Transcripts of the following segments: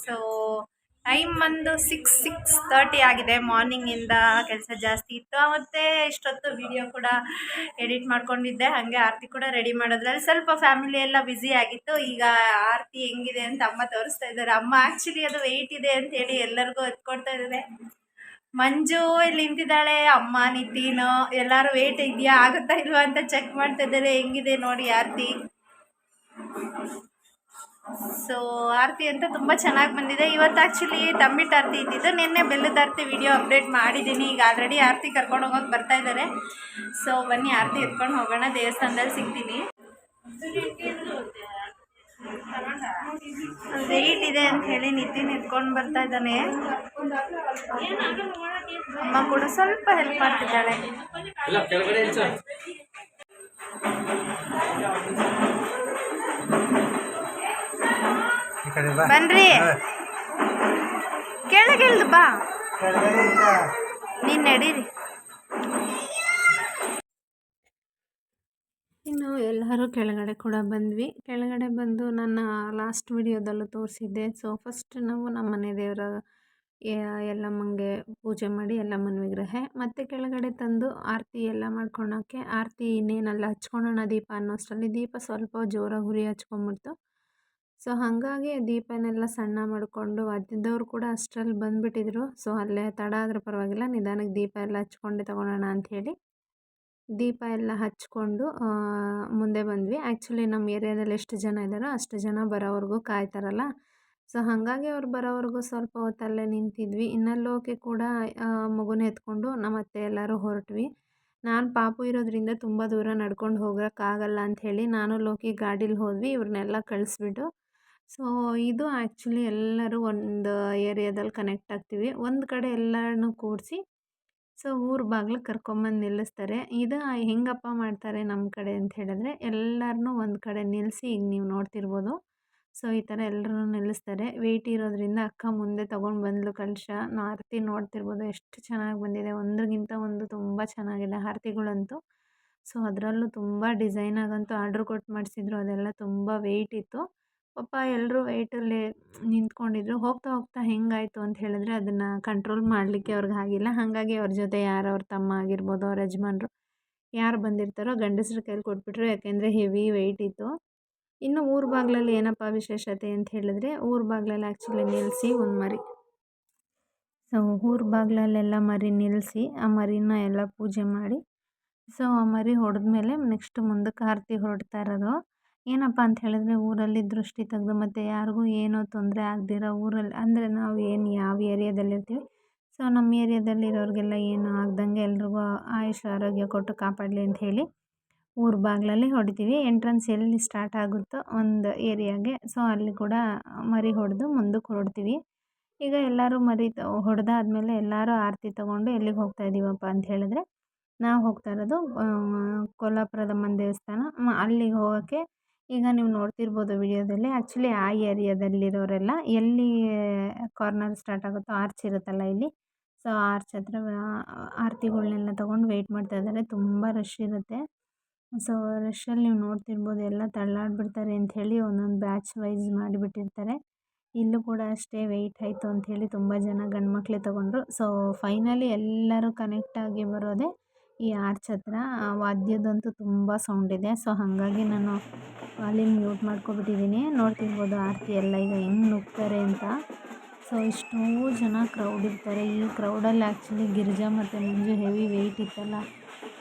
So time ಬಂದು 6:30 ಆಗಿದೆ. ಮಾರ್ನಿಂಗಿಂದ ಕೆಲಸ ಜಾಸ್ತಿ ಇತ್ತು. ಮತ್ತು ಇಷ್ಟೊತ್ತು ವಿಡಿಯೋ ಕೂಡ ಎಡಿಟ್ ಮಾಡ್ಕೊಂಡಿದ್ದೆ. ಹಾಗೆ ಆರತಿ ಕೂಡ ರೆಡಿ ಮಾಡೋದ್ರಲ್ಲಿ ಸ್ವಲ್ಪ ಫ್ಯಾಮಿಲಿ ಎಲ್ಲ ಬ್ಯುಸಿ ಆಗಿತ್ತು. ಈಗ ಆರತಿ ಹೆಂಗಿದೆ ಅಂತ ಅಮ್ಮ ತೋರಿಸ್ತಾ ಇದ್ದಾರೆ. ಅಮ್ಮ ಆ್ಯಕ್ಚುಲಿ ಅದು ವೆಯ್ಟ್ ಇದೆ ಅಂತ ಹೇಳಿ ಎಲ್ಲರಿಗೂ ಎತ್ಕೊಡ್ತಾ ಇದ್ದಾರೆ. ಮಂಜು ಇಲ್ಲಿ ನಿಂತಿದ್ದಾಳೆ, ಅಮ್ಮ ನಿತಿನು ಎಲ್ಲರೂ ವೆಯ್ಟ್ ಇದೆಯಾ ಆಗುತ್ತಾ ಇಲ್ವಾ ಅಂತ ಚೆಕ್ ಮಾಡ್ತಾ ಇದ್ದಾರೆ. ಹೆಂಗಿದೆ ನೋಡಿ ಆರತಿ. ಸೊ ಆರತಿ ಅಂತ ತುಂಬ ಚೆನ್ನಾಗಿ ಬಂದಿದೆ. ಇವತ್ತು ಆ್ಯಕ್ಚುಲಿ ತಂಬಿಟ್ಟು ಆರತಿ ಇದ್ದಿದ್ದು, ನಿನ್ನೆ ಬೆಲ್ಲದ ಆರತಿ ವಿಡಿಯೋ ಅಪ್ಡೇಟ್ ಮಾಡಿದ್ದೀನಿ. ಈಗ ಆಲ್ರೆಡಿ ಆರತಿ ಕರ್ಕೊಂಡು ಹೋಗೋಕೆ ಬರ್ತಾ ಇದ್ದಾರೆ. ಸೊ ಬನ್ನಿ ಆರತಿ ಎತ್ಕೊಂಡು ಹೋಗೋಣ. ದೇವಸ್ಥಾನದಲ್ಲಿ ಸಿಗ್ತೀನಿ. ವೆಯ್ಟ್ ಇದೆ ಅಂತ ಹೇಳಿ ನಿತಿನ್ ಎತ್ಕೊಂಡು ಬರ್ತಾ ಇದ್ದಾನೆ. ಅಮ್ಮ ಕೂಡ ಸ್ವಲ್ಪ ಹೆಲ್ಪ್ ಮಾಡ್ತಿದ್ದಾಳೆ. ಬನ್ರಿ, ಕೆಳಗಿಳ್ದು ಬಾ, ನೀನು ನಡೀರಿ. ಇನ್ನು ಎಲ್ಲರೂ ಕೆಳಗಡೆ ಕೂಡ ಬಂದ್ವಿ. ಕೆಳಗಡೆ ಬಂದು ನನ್ನ ಲಾಸ್ಟ್ ವಿಡಿಯೋದಲ್ಲೂ ತೋರಿಸಿದ್ದೆ. ಸೊ ಫಸ್ಟ್ ನಾವು ನಮ್ಮ ಮನೆ ದೇವರ ಎಲ್ಲಮ್ಮಂಗೆ ಪೂಜೆ ಮಾಡಿ ಎಲ್ಲಮ್ಮನ ವಿಗ್ರಹ ಮತ್ತು ಕೆಳಗಡೆ ತಂದು ಆರತಿ ಎಲ್ಲ ಮಾಡ್ಕೊಳೋಕ್ಕೆ. ಆರತಿ ಇನ್ನೇನೆಲ್ಲ ಹಚ್ಕೊಳ್ಳೋಣ ದೀಪ ಅನ್ನೋಷ್ಟರಲ್ಲಿ ದೀಪ ಸ್ವಲ್ಪ ಜೋರಾಗಿ ಉರಿ ಹಚ್ಕೊಂಬಿಡ್ತು. ಸೊ ಹಾಗಾಗಿ ದೀಪನೆಲ್ಲ ಸಣ್ಣ ಮಾಡಿಕೊಂಡು ಅದ್ದಿದ್ದವ್ರು ಕೂಡ ಅಷ್ಟರಲ್ಲಿ ಬಂದುಬಿಟ್ಟಿದ್ರು. ಸೊ ಅಲ್ಲೇ ತಡ ಆದರೂ ಪರವಾಗಿಲ್ಲ, ನಿಧಾನಕ್ಕೆ ದೀಪ ಎಲ್ಲ ಹಚ್ಕೊಂಡೆ ತೊಗೊಳೋಣ ಅಂಥೇಳಿ ದೀಪ ಎಲ್ಲ ಹಚ್ಕೊಂಡು ಮುಂದೆ ಬಂದ್ವಿ. ಆ್ಯಕ್ಚುಲಿ ನಮ್ಮ ಏರಿಯಾದಲ್ಲಿ ಎಷ್ಟು ಜನ ಇದ್ದಾರೋ ಅಷ್ಟು ಜನ ಬರೋವರೆಗೂ ಕಾಯ್ತಾರಲ್ಲ. ಸೊ ಹಾಗಾಗಿ ಅವ್ರು ಬರೋವರೆಗೂ ಸ್ವಲ್ಪ ಹೊತ್ತಲ್ಲೇ ನಿಂತಿದ್ವಿ. ಇನ್ನು ಲೋಕೆ ಕೂಡ ಮಗುನ ಎತ್ಕೊಂಡು ನಮ್ಮ ಅತ್ತೆ ಎಲ್ಲರೂ ಹೊರಟ್ವಿ. ನಾನು ಪಾಪು ಇರೋದ್ರಿಂದ ತುಂಬ ದೂರ ನಡ್ಕೊಂಡು ಹೋಗೋಕ್ಕಾಗಲ್ಲ ಅಂಥೇಳಿ ನಾನು ಲೋಕಿ ಗಾಡೀಲಿ ಹೋದ್ವಿ. ಇವ್ರನ್ನೆಲ್ಲ ಕಳಿಸ್ಬಿಟ್ಟು. ಸೊ ಇದು ಆ್ಯಕ್ಚುಲಿ ಎಲ್ಲರೂ ಒಂದು ಏರಿಯಾದಲ್ಲಿ ಕನೆಕ್ಟ್ ಆಗ್ತೀವಿ. ಒಂದು ಕಡೆ ಎಲ್ಲರನ್ನೂ ಕೂರಿಸಿ ಸೊ ಊರ ಬಾಗಿಲು ಕರ್ಕೊಂಬಂದು ನಿಲ್ಲಿಸ್ತಾರೆ. ಇದು ಹೆಂಗಪ್ಪ ಮಾಡ್ತಾರೆ ನಮ್ಮ ಕಡೆ ಅಂತ ಹೇಳಿದ್ರೆ, ಎಲ್ಲರನ್ನೂ ಒಂದು ಕಡೆ ನಿಲ್ಲಿಸಿ ಈಗ ನೀವು ನೋಡ್ತಿರ್ಬೋದು. ಸೊ ಈ ಥರ ಎಲ್ಲರೂ ನಿಲ್ಲಿಸ್ತಾರೆ. ವೆಯ್ಟ್ ಇರೋದ್ರಿಂದ ಅಕ್ಕ ಮುಂದೆ ತೊಗೊಂಡು ಬಂದಳು ಕಲಶ. ಆರತಿ ನೋಡ್ತಿರ್ಬೋದು ಎಷ್ಟು ಚೆನ್ನಾಗಿ ಬಂದಿದೆ. ಒಂದ್ರಿಗಿಂತ ಒಂದು ತುಂಬ ಚೆನ್ನಾಗಿದೆ ಆರತಿಗಳಂತೂ. ಸೊ ಅದರಲ್ಲೂ ತುಂಬ ಡಿಸೈನಾಗಂತೂ ಆರ್ಡ್ರ್ ಕೊಟ್ಟು ಮಾಡಿಸಿದ್ರು. ಅದೆಲ್ಲ ತುಂಬ ವೆಯ್ಟ್ ಇತ್ತು. ಪಾಪ ಎಲ್ಲರೂ ವೆಯ್ಟಲ್ಲಿ ನಿಂತ್ಕೊಂಡಿದ್ರು. ಹೋಗ್ತಾ ಹೋಗ್ತಾ ಹೆಂಗಾಯಿತು ಅಂತ ಹೇಳಿದ್ರೆ ಅದನ್ನು ಕಂಟ್ರೋಲ್ ಮಾಡಲಿಕ್ಕೆ ಅವ್ರಿಗೆ ಆಗಿಲ್ಲ. ಹಾಗಾಗಿ ಅವ್ರ ಜೊತೆ ಯಾರು ಅವ್ರ ತಮ್ಮ ಆಗಿರ್ಬೋದು, ಅವ್ರ ಯಜಮಾನ್ರು ಯಾರು ಬಂದಿರ್ತಾರೋ ಗಂಡಸ್ರ ಕೈಲಿ ಕೊಟ್ಬಿಟ್ರು. ಯಾಕೆಂದರೆ ಹೆವಿ ವೆಯ್ಟ್ ಇತ್ತು. ಇನ್ನು ಊರ ಬಾಗಿಲಲ್ಲಿ ಏನಪ್ಪ ವಿಶೇಷತೆ ಅಂತ ಹೇಳಿದ್ರೆ, ಊರ ಬಾಗಿಲಲ್ಲಿ ಆ್ಯಕ್ಚುಲಿ ನಿಲ್ಲಿಸಿ ಒಂದು ಮರಿ, ಸೊ ಊರ ಬಾಗಿಲಲ್ಲೆಲ್ಲ ಮರಿ ನಿಲ್ಲಿಸಿ ಆ ಮರಿನ ಎಲ್ಲ ಪೂಜೆ ಮಾಡಿ ಸೊ ಆ ಮರಿ ಹೊಡೆದ್ಮೇಲೆ ನೆಕ್ಸ್ಟ್ ಮುಂದಕ್ಕೆ ಆರತಿ ಹೊರಡ್ತಾ ಇರೋದು. ಏನಪ್ಪ ಅಂತ ಹೇಳಿದ್ರೆ ಊರಲ್ಲಿ ದೃಷ್ಟಿ ತೆಗೆದು ಮತ್ತು ಯಾರಿಗೂ ಏನೂ ತೊಂದರೆ ಆಗದಿರೋ ಊರಲ್ಲಿ, ಅಂದರೆ ನಾವು ಯಾವ ಏರಿಯಾದಲ್ಲಿರ್ತೀವಿ ಸೊ ನಮ್ಮ ಏರಿಯಾದಲ್ಲಿರೋರಿಗೆಲ್ಲ ಏನು ಆಗ್ದಂಗೆ ಎಲ್ರಿಗೂ ಆಯುಷ್ ಆರೋಗ್ಯ ಕೊಟ್ಟು ಕಾಪಾಡಲಿ ಅಂತ ಹೇಳಿ ಊರ ಬಾಗಿಲಲ್ಲಿ ಹೊಡಿತೀವಿ. ಎಂಟ್ರೆನ್ಸ್ ಎಲ್ಲಿ ಸ್ಟಾರ್ಟ್ ಆಗುತ್ತೋ ಒಂದು ಏರಿಯಾಗೆ ಸೊ ಅಲ್ಲಿ ಕೂಡ ಮರಿ ಹೊಡೆದು ಮುಂದಕ್ಕೆ ಹೊರಡ್ತೀವಿ. ಈಗ ಎಲ್ಲರೂ ಮರಿ ಹೊಡೆದಾದ್ಮೇಲೆ ಎಲ್ಲರೂ ಆರತಿ ತೊಗೊಂಡು ಎಲ್ಲಿಗೆ ಹೋಗ್ತಾ ಇದ್ದೀವಪ್ಪ ಅಂತ ಹೇಳಿದ್ರೆ, ನಾವು ಹೋಗ್ತಾ ಇರೋದು ಕೊಲ್ಲಾಪುರದ ಅಮ್ಮನ ದೇವಸ್ಥಾನ. ಅಲ್ಲಿಗೆ ಹೋಗೋಕ್ಕೆ ಈಗ ನೀವು ನೋಡ್ತಿರ್ಬೋದು ವಿಡಿಯೋದಲ್ಲಿ. ಆ್ಯಕ್ಚುಲಿ ಆ ಏರಿಯಾದಲ್ಲಿರೋರೆಲ್ಲ ಎಲ್ಲಿ ಕಾರ್ನರ್ ಸ್ಟಾರ್ಟ್ ಆಗುತ್ತೋ ಆರ್ಚ್ ಇರುತ್ತಲ್ಲ ಇಲ್ಲಿ, ಸೊ ಆರ್ಚ್ ಹತ್ರ ಆರತಿಗಳ್ನೆಲ್ಲ ತೊಗೊಂಡು ವೆಯ್ಟ್ ಮಾಡ್ತಾ ಇದ್ದಾರೆ. ತುಂಬ ರಶ್ ಇರುತ್ತೆ. ಸೊ ರಶಲ್ಲಿ ನೀವು ನೋಡ್ತಿರ್ಬೋದು ಎಲ್ಲ ತಳ್ಳಾಡ್ಬಿಡ್ತಾರೆ ಅಂಥೇಳಿ ಒಂದೊಂದು ಬ್ಯಾಚ್ ವೈಸ್ ಮಾಡಿಬಿಟ್ಟಿರ್ತಾರೆ. ಇಲ್ಲೂ ಕೂಡ ಅಷ್ಟೇ ವೆಯ್ಟ್ ಆಯಿತು ಅಂಥೇಳಿ ತುಂಬ ಜನ ಗಂಡು ಮಕ್ಕಳೇ ತೊಗೊಂಡ್ರು. ಸೊ ಫೈನಲಿ ಎಲ್ಲರೂ ಕನೆಕ್ಟಾಗಿ ಬರೋದೇ ಈ ಆರ್ಚ್ ಹತ್ರ. ವಾದ್ಯದಂತೂ ತುಂಬ ಸೌಂಡ್ ಇದೆ. ಸೊ ಹಾಗಾಗಿ ನಾನು ವಾಲ್ಯೂಮ್ ಮ್ಯೂಟ್ ಮಾಡ್ಕೊಬಿಟ್ಟಿದ್ದೀನಿ. ನೋಡ್ತಿರ್ಬೋದು ಆರತಿ ಎಲ್ಲ ಈಗ ಹೆಂಗೆ ನುಗ್ತಾರೆ ಅಂತ. ಸೊ ಇಷ್ಟೂ ಜನ ಕ್ರೌಡ್ ಇರ್ತಾರೆ. ಈ ಕ್ರೌಡಲ್ಲಿ ಆ್ಯಕ್ಚುಲಿ ಗಿರಿಜಾ ಮತ್ತು ಮಂಜು ಹೆವಿ ವೆಯ್ಟ್ ಇತ್ತಲ್ಲ,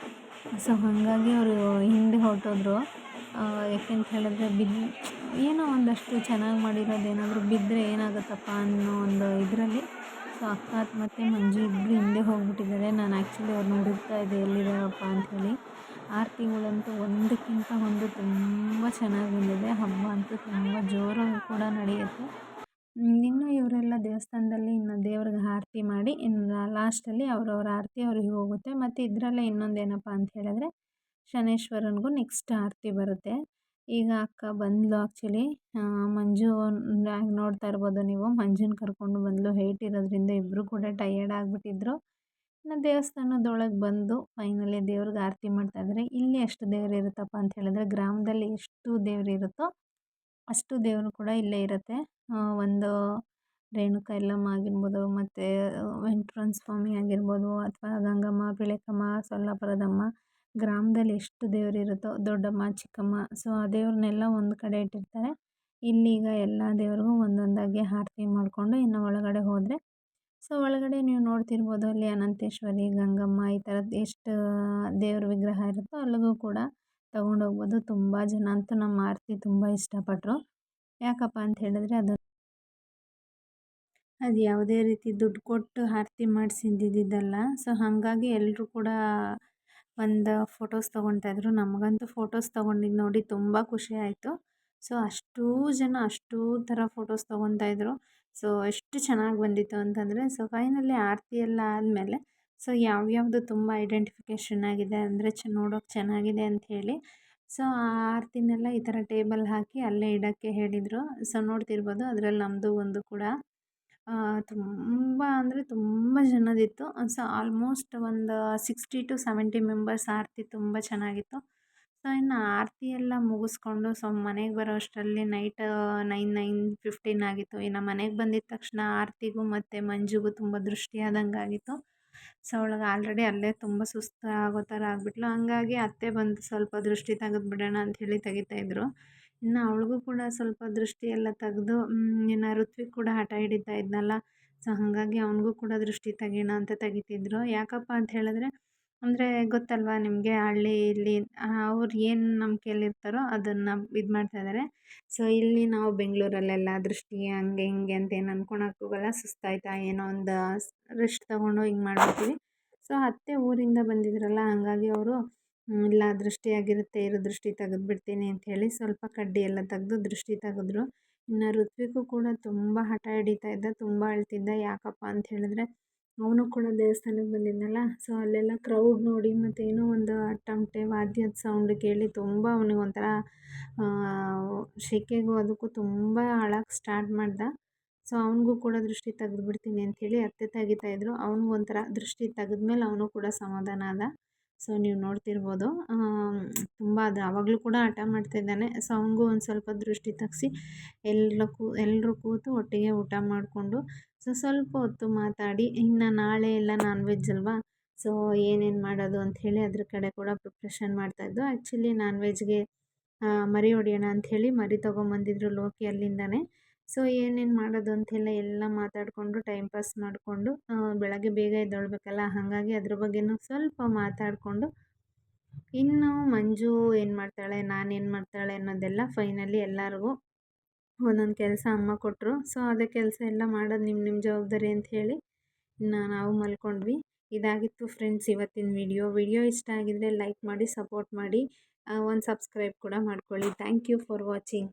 ಸೊ ಹಾಗಾಗಿ ಅವರು ಹಿಂದೆ ಹೊರಟೋದ್ರು. ಯಾಕೆಂತ ಹೇಳಿದ್ರೆ ಏನೋ ಒಂದಷ್ಟು ಚೆನ್ನಾಗಿ ಮಾಡಿರೋದು ಏನಾದರೂ ಬಿದ್ದರೆ ಏನಾಗುತ್ತಪ್ಪ ಅನ್ನೋ ಒಂದು ಇದರಲ್ಲಿ ಸೊ ಅಕ್ಕ ಮತ್ತು ಮಂಜು ಇಬ್ಬರು ಹಿಂದೆ ಹೋಗ್ಬಿಟ್ಟಿದ್ದಾರೆ. ನಾನು ಆ್ಯಕ್ಚುಲಿ ಅವ್ರನ್ನ ಹುಡುಕ್ತಾ ಇದ್ದೆ ಎಲ್ಲಿದ್ದಾರಪ್ಪ ಅಂಥೇಳಿ. ಆರತಿಗಳಂತೂ ಒಂದಕ್ಕಿಂತ ಒಂದು ತುಂಬ ಚೆನ್ನಾಗಿ ಬಂದಿದೆ. ಹಬ್ಬ ಅಂತೂ ತುಂಬ ಜೋರಾಗಿ ಕೂಡ ನಡೆಯುತ್ತೆ. ಇನ್ನು ಇವರೆಲ್ಲ ದೇವಸ್ಥಾನದಲ್ಲಿ ಇನ್ನು ದೇವ್ರಿಗೆ ಆರತಿ ಮಾಡಿ ಇನ್ನು ಲಾಸ್ಟಲ್ಲಿ ಅವ್ರವ್ರ ಆರತಿ ಅವ್ರಿಗೆ ಹೋಗುತ್ತೆ. ಮತ್ತು ಇದರಲ್ಲೇ ಇನ್ನೊಂದೇನಪ್ಪ ಅಂತ ಹೇಳಿದ್ರೆ ಶನೈಶ್ವರನಿಗೂ ನೆಕ್ಸ್ಟ್ ಆರತಿ ಬರುತ್ತೆ. ಈಗ ಅಕ್ಕ ಬಂದಳು ಆ್ಯಕ್ಚುಲಿ. ಮಂಜು ನೋಡ್ತಾ ಇರ್ಬೋದು ನೀವು, ಮಂಜುನ ಕರ್ಕೊಂಡು ಬಂದಳು. ವೆಯ್ಟ್ ಇರೋದ್ರಿಂದ ಇಬ್ಬರು ಕೂಡ ಟಯರ್ಡ್ ಆಗಿಬಿಟ್ಟಿದ್ರು. ಇನ್ನು ದೇವಸ್ಥಾನದೊಳಗೆ ಬಂದು ಫೈನಲಿ ದೇವ್ರಿಗೆ ಆರತಿ ಮಾಡ್ತಾಯಿದ್ದಾರೆ. ಇಲ್ಲಿ ಎಷ್ಟು ದೇವ್ರು ಇರುತ್ತಪ್ಪ ಅಂತ ಹೇಳಿದ್ರೆ, ಗ್ರಾಮದಲ್ಲಿ ಎಷ್ಟು ದೇವ್ರು ಇರುತ್ತೋ ಅಷ್ಟು ದೇವರು ಕೂಡ ಇಲ್ಲೇ ಇರುತ್ತೆ. ಒಂದು ರೇಣುಕಾ ಯಲ್ಲಮ್ಮ ಆಗಿರ್ಬೋದು, ಮತ್ತು ವೆಂಕಟರಮಣ ಸ್ವಾಮಿ ಆಗಿರ್ಬೋದು, ಅಥವಾ ಗಂಗಮ್ಮ, ಪಿಳಕಮ್ಮ, ಸೊಲ್ಲಾಪುರದಮ್ಮ, ಗ್ರಾಮದಲ್ಲಿ ಎಷ್ಟು ದೇವರಿರುತ್ತೋ ದೊಡ್ಡಮ್ಮ, ಚಿಕ್ಕಮ್ಮ, ಸೊ ಆ ದೇವ್ರನ್ನೆಲ್ಲ ಒಂದು ಕಡೆ ಇಟ್ಟಿರ್ತಾರೆ. ಇಲ್ಲೀಗ ಎಲ್ಲ ದೇವ್ರಿಗೂ ಒಂದೊಂದಾಗಿ ಆರತಿ ಮಾಡಿಕೊಂಡು ಇನ್ನು ಒಳಗಡೆ ಹೋದರೆ, ಸೊ ಒಳಗಡೆ ನೀವು ನೋಡ್ತಿರ್ಬೋದು ಅಲ್ಲಿ ಅನಂತೇಶ್ವರಿ, ಗಂಗಮ್ಮ ಈ ಥರದ್ದು ಎಷ್ಟು ದೇವ್ರ ವಿಗ್ರಹ ಇರುತ್ತೋ ಅಲ್ಲಿಗೂ ಕೂಡ ತೊಗೊಂಡೋಗ್ಬೋದು. ತುಂಬ ಜನ ಅಂತೂ ನಮ್ಮ ಆರತಿ ತುಂಬ ಇಷ್ಟಪಟ್ಟರು. ಯಾಕಪ್ಪ ಅಂತ ಹೇಳಿದ್ರೆ ಅದು ಯಾವುದೇ ರೀತಿ ದುಡ್ಡು ಕೊಟ್ಟು ಆರತಿ ಮಾಡಿಸಿದ್ದಿದ್ದಲ್ಲ. ಸೊ ಹಾಗಾಗಿ ಎಲ್ಲರೂ ಕೂಡ ಒಂದು ಫೋಟೋಸ್ ತೊಗೊಳ್ತಾಯಿದ್ರು. ನಮಗಂತೂ ಫೋಟೋಸ್ ತೊಗೊಂಡಿದ್ದು ನೋಡಿ ತುಂಬ ಖುಷಿ ಆಯಿತು. ಸೊ ಅಷ್ಟೂ ಜನ ಅಷ್ಟೂ ಥರ ಫೋಟೋಸ್ ತೊಗೊತಾಯಿದ್ರು. ಸೊ ಎಷ್ಟು ಚೆನ್ನಾಗಿ ಬಂದಿತ್ತು ಅಂತಂದರೆ, ಸೊ ಫೈನಲಿ ಆರತಿ ಎಲ್ಲ ಆದಮೇಲೆ ಸೊ ಯಾವ್ಯಾವುದು ತುಂಬ ಐಡೆಂಟಿಫಿಕೇಷನ್ ಆಗಿದೆ ಅಂದರೆ ನೋಡೋಕೆ ಚೆನ್ನಾಗಿದೆ ಅಂಥೇಳಿ, ಸೊ ಆ ಆರತಿನೆಲ್ಲ ಈ ಥರ ಟೇಬಲ್ ಹಾಕಿ ಅಲ್ಲೇ ಇಡೋಕ್ಕೆ ಹೇಳಿದರು. ಸೊ ನೋಡ್ತಿರ್ಬೋದು ಅದರಲ್ಲಿ ನಮ್ಮದು ಒಂದು ಕೂಡ ತುಂಬ ಅಂದರೆ ತುಂಬ ಜನದಿತ್ತು. ಸೊ ಆಲ್ಮೋಸ್ಟ್ ಒಂದು 60-70 ಮೆಂಬರ್ಸ್ ಆರತಿ ತುಂಬ ಚೆನ್ನಾಗಿತ್ತು. ಸೊ ಇನ್ನು ಆರತಿ ಎಲ್ಲ ಮುಗಿಸ್ಕೊಂಡು ಸೊ ಮನೆಗೆ ಬರೋ ಅಷ್ಟರಲ್ಲಿ ನೈಟ್ 9:15 ಆಗಿತ್ತು. ಇನ್ನು ಮನೆಗೆ ಬಂದಿದ್ದ ತಕ್ಷಣ ಆರತಿಗೂ ಮತ್ತು ಮಂಜುಗೂ ತುಂಬ ದೃಷ್ಟಿ ಆದಂಗೆ ಆಗಿತ್ತು. ಸೊ ಅವಳಿಗೆ ಆಲ್ರೆಡಿ ಅಲ್ಲೇ ತುಂಬ ಸುಸ್ತು ಆಗೋ ಥರ ಆಗಿಬಿಟ್ಲು. ಹಂಗಾಗಿ ಅತ್ತೆ ಬಂದು ಸ್ವಲ್ಪ ದೃಷ್ಟಿ ತೆಗೆದ್ಬಿಡೋಣ ಅಂಥೇಳಿ ತೆಗಿತಾಯಿದ್ರು. ಇನ್ನು ಅವಳಿಗೂ ಕೂಡ ಸ್ವಲ್ಪ ದೃಷ್ಟಿ ಎಲ್ಲ ತೆಗೆದು, ಇನ್ನು ಋತ್ವಿಕ್ ಕೂಡ ಹಠ ಹಿಡಿತಾ ಇದ್ನಲ್ಲ, ಸೊ ಹಾಗಾಗಿ ಅವನಿಗೂ ಕೂಡ ದೃಷ್ಟಿ ತೆಗಿಯೋಣ ಅಂತ ತೆಗಿತಿದ್ರು. ಯಾಕಪ್ಪ ಅಂತ ಹೇಳಿದ್ರೆ, ಅಂದರೆ ಗೊತ್ತಲ್ವ ನಿಮಗೆ, ಇಲ್ಲಿ ಅವ್ರು ಏನು ನಂಬಿಕೆಯಲ್ಲಿರ್ತಾರೋ ಅದನ್ನು ಇದು ಮಾಡ್ತಾಯಿದ್ದಾರೆ. ಸೊ ಇಲ್ಲಿ ನಾವು ಬೆಂಗಳೂರಲ್ಲೆಲ್ಲ ದೃಷ್ಟಿ ಹಂಗೆ ಹಿಂಗೆ ಅಂತ ಏನು ಅಂದ್ಕೊಳಕ್ಕೆ ಹೋಗಲ್ಲ. ಸುಸ್ತಾಯ್ತಾ ಏನೋ ಒಂದು ರೆಸ್ಟ್ ತೊಗೊಂಡು ಹಿಂಗೆ ಮಾಡ್ಬಿಡ್ತೀವಿ. ಸೊ ಅತ್ತೆ ಊರಿಂದ ಬಂದಿದ್ರಲ್ಲ, ಹಾಗಾಗಿ ಅವರು ಇಲ್ಲ ದೃಷ್ಟಿ ಆಗಿರುತ್ತೆ ಇರು ದೃಷ್ಟಿ ತೆಗೆದ್ಬಿಡ್ತೀನಿ ಅಂಥೇಳಿ ಸ್ವಲ್ಪ ಕಡ್ಡಿ ಎಲ್ಲ ತೆಗೆದು ದೃಷ್ಟಿ ತೆಗೆದ್ರು. ಇನ್ನು ಋತ್ವಿಕು ಕೂಡ ತುಂಬ ಹಠ ಹಿಡಿತಾ ಇದ್ದ, ತುಂಬ ಅಳ್ತಿದ್ದ. ಯಾಕಪ್ಪ ಅಂತ ಹೇಳಿದ್ರೆ ಅವನು ಕೂಡ ದೇವಸ್ಥಾನಕ್ಕೆ ಬಂದಿದ್ನಲ್ಲ, ಸೊ ಅಲ್ಲೆಲ್ಲ ಕ್ರೌಡ್ ನೋಡಿ ಮತ್ತು ಏನೋ ಒಂದು ತಮಟೆ ವಾದ್ಯದ ಸೌಂಡ್ ಕೇಳಿ ತುಂಬ ಅವನಿಗೆ ಒಂಥರ ಶೆಕೆಗೂ ಅದಕ್ಕೂ ತುಂಬ ಅಳಕ್ಕೆ ಸ್ಟಾರ್ಟ್ ಮಾಡ್ದ. ಸೊ ಅವನಿಗೂ ಕೂಡ ದೃಷ್ಟಿ ತೆಗೆದ್ಬಿಡ್ತೀನಿ ಅಂಥೇಳಿ ಅತ್ತೆ ತೆಗಿತಾಯಿದ್ರು. ಅವ್ನಿಗೆ ಒಂಥರ ದೃಷ್ಟಿ ತೆಗೆದ್ಮೇಲೆ ಅವನು ಕೂಡ ಸಮಾಧಾನ ಆದ. ಸೊ ನೀವು ನೋಡ್ತಿರ್ಬೋದು ತುಂಬ ಅದು ಆವಾಗಲೂ ಕೂಡ ಹಠ ಮಾಡ್ತಿದ್ದಾನೆ. ಸೊ ಅವನಿಗೂ ಒಂದು ಸ್ವಲ್ಪ ದೃಷ್ಟಿ ತೆಗ್ಸಿ ಎಲ್ಲರೂ ಕೂತು ಒಟ್ಟಿಗೆ ಊಟ ಮಾಡಿಕೊಂಡು ಸೊ ಸ್ವಲ್ಪ ಹೊತ್ತು ಮಾತಾಡಿ, ಇನ್ನು ನಾಳೆ ಎಲ್ಲ ನಾನ್ ವೆಜ್ ಅಲ್ವಾ, ಸೊ ಏನೇನು ಮಾಡೋದು ಅಂಥೇಳಿ ಅದ್ರ ಕಡೆ ಕೂಡ ಪ್ರಿಪ್ರೇಷನ್ ಮಾಡ್ತಾಯಿದ್ದು. ಆ್ಯಕ್ಚುಲಿ ನಾನ್ ವೆಜ್ಗೆ ಮರಿ ಹೊಡಿಯೋಣ ಅಂಥೇಳಿ ಮರಿ ತೊಗೊಂಬಂದಿದ್ರು ಲೋಕಿ ಅಲ್ಲಿಂದನೇ. ಸೊ ಏನೇನು ಮಾಡೋದು ಅಂತೆಲ್ಲ ಎಲ್ಲ ಮಾತಾಡಿಕೊಂಡು ಟೈಮ್ ಪಾಸ್ ಮಾಡಿಕೊಂಡು ಬೆಳಗ್ಗೆ ಬೇಗ ಎದ್ದೇಳಬೇಕಲ್ಲ, ಹಾಗಾಗಿ ಅದ್ರ ಬಗ್ಗೆನೂ ಸ್ವಲ್ಪ ಮಾತಾಡಿಕೊಂಡು, ಇನ್ನು ಮಂಜು ಏನು ಮಾಡ್ತಾಳೆ, ನಾನೇನು ಮಾಡ್ತಾಳೆ ಅನ್ನೋದೆಲ್ಲ ಫೈನಲಿ ಎಲ್ಲರಿಗೂ ಒಂದೊಂದು ಕೆಲಸ ಅಮ್ಮ ಕೊಟ್ಟರು. ಸೊ ಅದೇ ಕೆಲಸ ಎಲ್ಲ ಮಾಡೋದು ನಿಮ್ಮ ಜವಾಬ್ದಾರಿ ಅಂತ ಹೇಳಿ ಇನ್ನು ನಾವು ಮಲ್ಕೊಂಡ್ವಿ. ಇದಾಗಿತ್ತು ಫ್ರೆಂಡ್ಸ್ ಇವತ್ತಿನ ವಿಡಿಯೋ ಇಷ್ಟ ಆಗಿದರೆ ಲೈಕ್ ಮಾಡಿ, ಸಪೋರ್ಟ್ ಮಾಡಿ, ಒಂದು ಸಬ್ಸ್ಕ್ರೈಬ್ ಕೂಡ ಮಾಡ್ಕೊಳ್ಳಿ. Thank you for watching.